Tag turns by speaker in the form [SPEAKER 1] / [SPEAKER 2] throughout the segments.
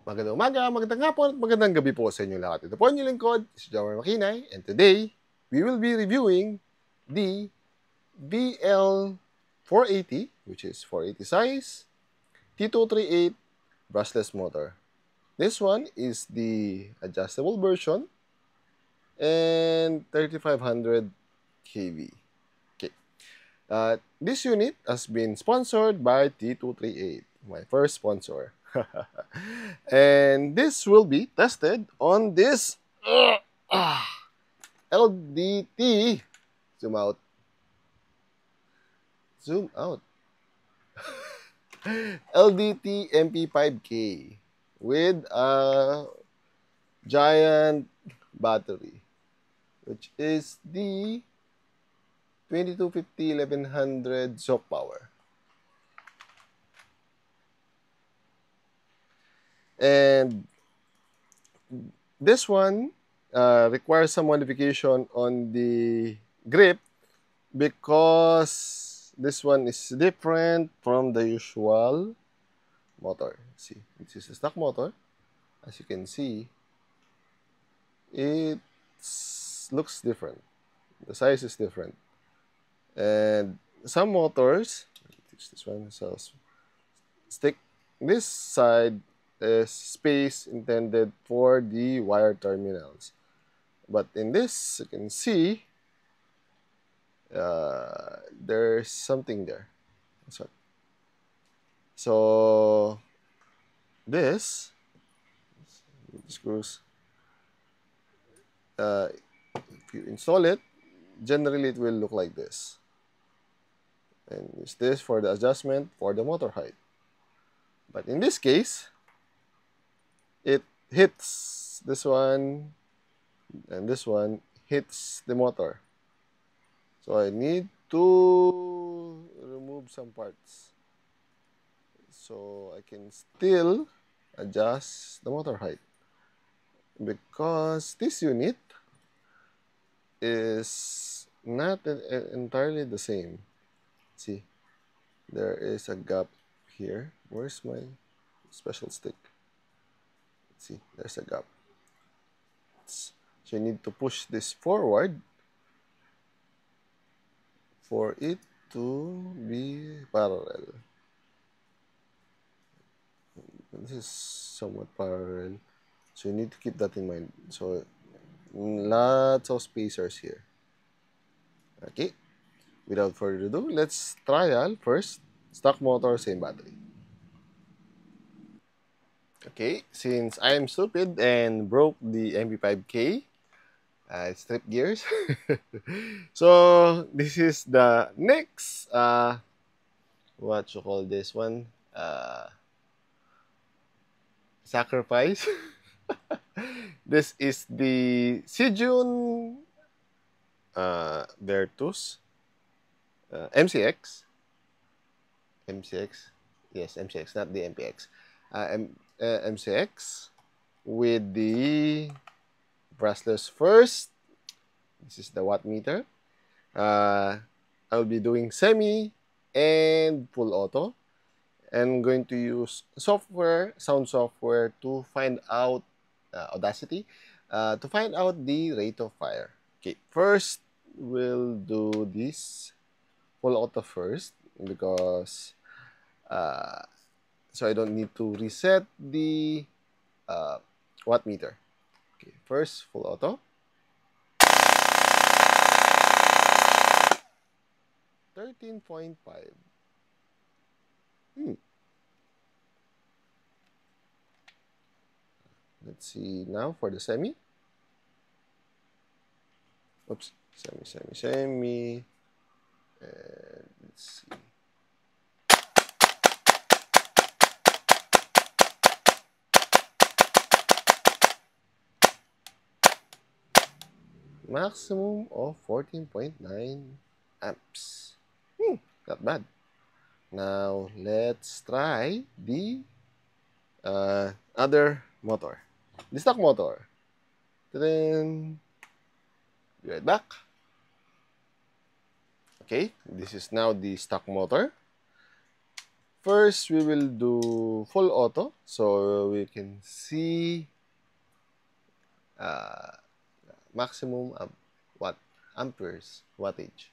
[SPEAKER 1] Magandang umaga, magandang hapon, at magandang gabi po sa inyo lahat. Ito po ang inyong lingkod, si Jomar Makinay, and today, we will be reviewing the BL480, which is 480 size, T238 brushless motor. This one is the adjustable version and 3500 kV. Okay. This unit has been sponsored by T238, my first sponsor. And this will be tested on this LDT. Zoom out. Zoom out. LDT MP5K with a giant battery, which is the 2250 1100 sock power. And this one requires some modification on the grip because this one is different from the usual motor. See, this is a stock motor. As you can see, it looks different. The size is different. And some motors, this one, so stick this side is space intended for the wire terminals. But in this, you can see there's something there. So this screws. If you install it, generally it will look like this. And use this for the adjustment for the motor height. But in this case, it hits this one, and this one hits the motor. So I need to remove some parts so I can still adjust the motor height, because this unit is not entirely the same. See, there is a gap here. Where's my special stick? See, there's a gap. So you need to push this forward for it to be parallel. This is somewhat parallel, so you need to keep that in mind. So lots of spacers here. Okay, without further ado, let's trial first stock motor, same battery. Okay, since I am stupid and broke the MP5K, strip gears. So this is the next what you call this one, sacrifice. This is the Sijun Vertus MCX. MCX, yes, MCX, not the MPX. MCX with the brushless first. This is the watt meter. I'll be doing semi and full auto. I'm going to use software, sound software, to find out Audacity, to find out the rate of fire. Okay, first we'll do this full auto first, because so I don't need to reset the watt meter. Okay, first full auto. 13.5. Let's see now for the semi. Oops, semi. And let's see. Maximum of 14.9 amps. Not bad. Now, let's try the other motor. The stock motor. Then, be right back. Okay, this is now the stock motor. First, we will do full auto, so we can see uh, maximum watt amperes wattage.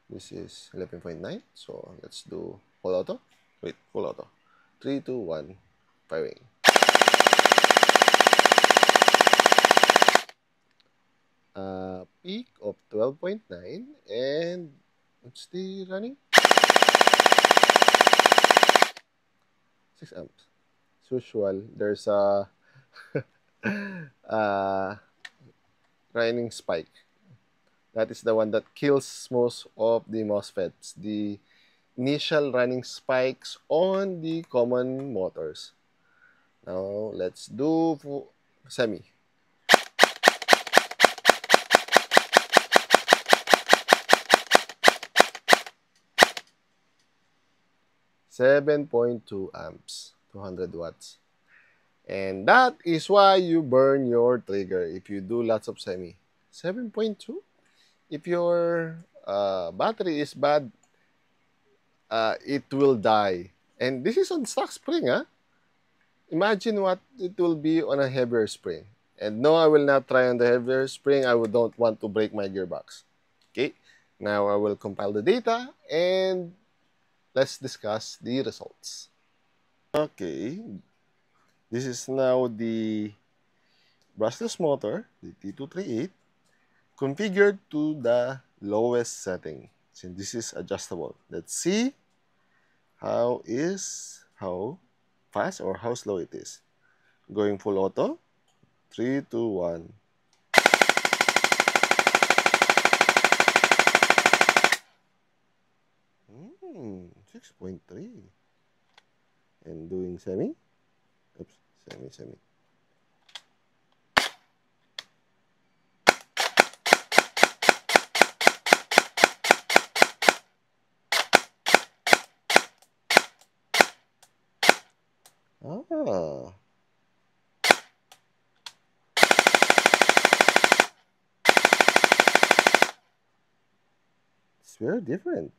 [SPEAKER 1] This is 11.9, so let's do full auto. Wait, full auto. 3, 2, 1, firing. Peak of 12.9, and what's the running? 6 amps. As usual, there's a running spike. That is the one that kills most of the MOSFETs. The initial running spikes on the common motors. Now, let's do semi. (7.2 amps, 200 watts. And that is why you burn your trigger if you do lots of semi. 7.2? If your battery is bad, it will die. And this is on stock spring, huh? Imagine what it will be on a heavier spring. And no, I will not try on the heavier spring. I don't want to break my gearbox. Okay, now I will compile the data and let's discuss the results. Okay, this is now the brushless motor, the T238, configured to the lowest setting. So this is adjustable. Let's see how fast or how slow it is. Going full auto. 3, 2, 1. 6.3. And doing semi. Oops, semi. Ah. It's very different.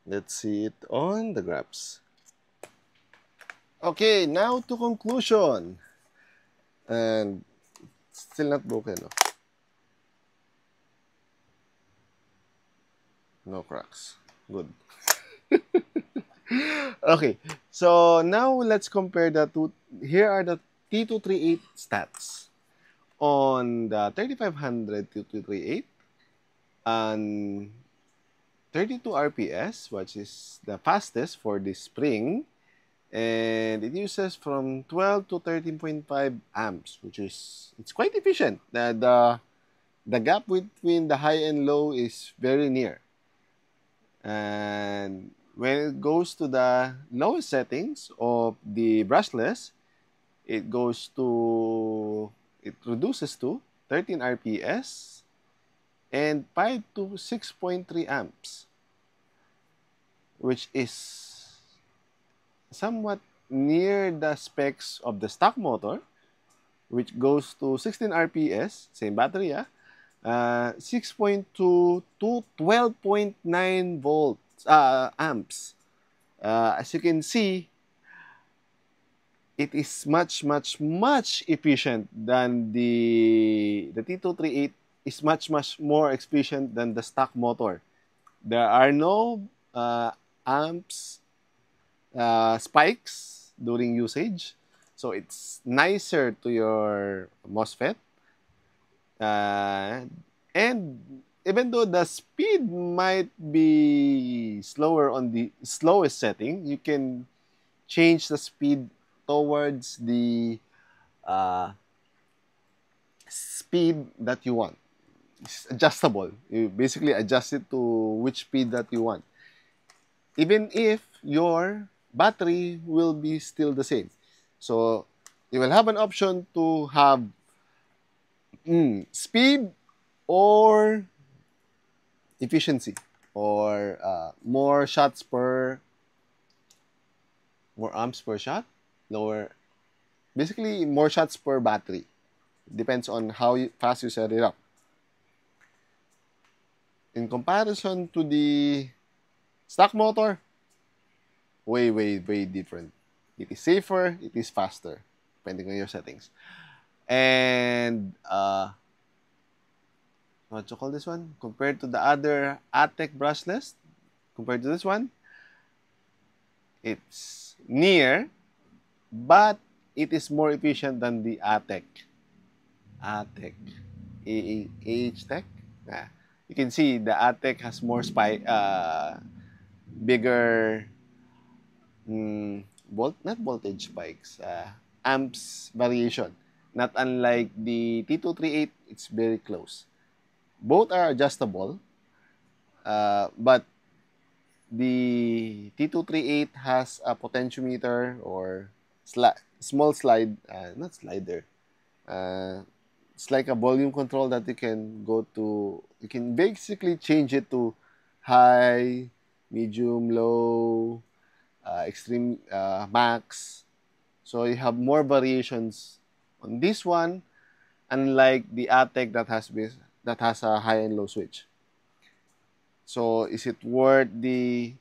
[SPEAKER 1] Let's see it on the graphs. Okay, now to conclusion. And still not broken, no? No cracks. Good. Okay, so now let's compare the two. Here are the T238 stats on the 3500 T238 and 32 RPS, which is the fastest for this spring, and it uses from 12 to 13.5 amps, which is it's quite efficient. The gap between the high and low is very near. And when it goes to the lowest settings of the brushless, it reduces to 13 RPS and 5 to 6.3 amps, which is somewhat near the specs of the stock motor, which goes to 16 RPS, same battery, 6.2 to 12.9 volts, amps. As you can see, it is much efficient than the T238 is much more efficient than the stock motor. There are no amps spikes during usage, so it's nicer to your MOSFET. And even though the speed might be slower on the slowest setting, you can change the speed towards the speed that you want. It's adjustable. You basically adjust it to which speed that you want. Even if your battery will be still the same. So you will have an option to have speed or efficiency, or more amps per shot, lower, basically more shots per battery. Depends on how fast you set it up. In comparison to the stock motor, way, way, way different. It is safer, it is faster, depending on your settings. And what you call this one? Compared to the other Atec brushless, compared to this one, it's near, but it is more efficient than the Atec. Atec. AH Tech. You can see the Atec has more bigger not voltage spikes, amps variation. Not unlike the T238, it's very close. Both are adjustable, but the T238 has a potentiometer or small slide, not slider. It's like a volume control that you can go to. You can basically change it to high, medium, low, extreme, max. So you have more variations on this one, unlike the Atec that has a high and low switch. So is it worth the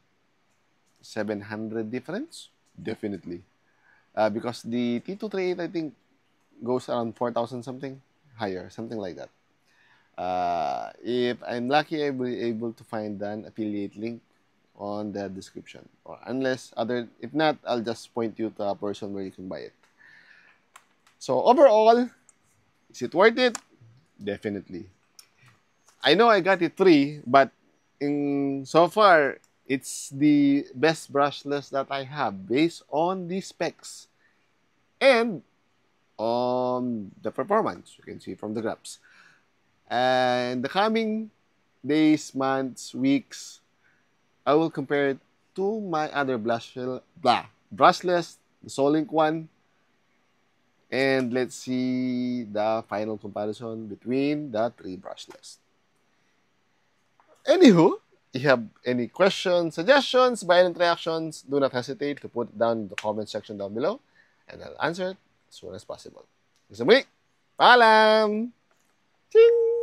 [SPEAKER 1] 700 difference? Definitely. Because the T238, I think, goes around 4,000 something, higher, something like that. If I'm lucky, I'll be able to find an affiliate link on the description. Or if not, I'll just point you to a person where you can buy it. So overall, is it worth it? Definitely. I know I got it free, but so far, it's the best brushless that I have based on the specs and on the performance. You can see from the graphs. And the coming days, months, weeks, I will compare it to my other brushless, the Solink one. And let's see the final comparison between the three brushless. Anywho, if you have any questions, suggestions, violent reactions, do not hesitate to put it down in the comment section down below, and I'll answer it as soon as possible. Hanggang sa muli, paalam! Ching!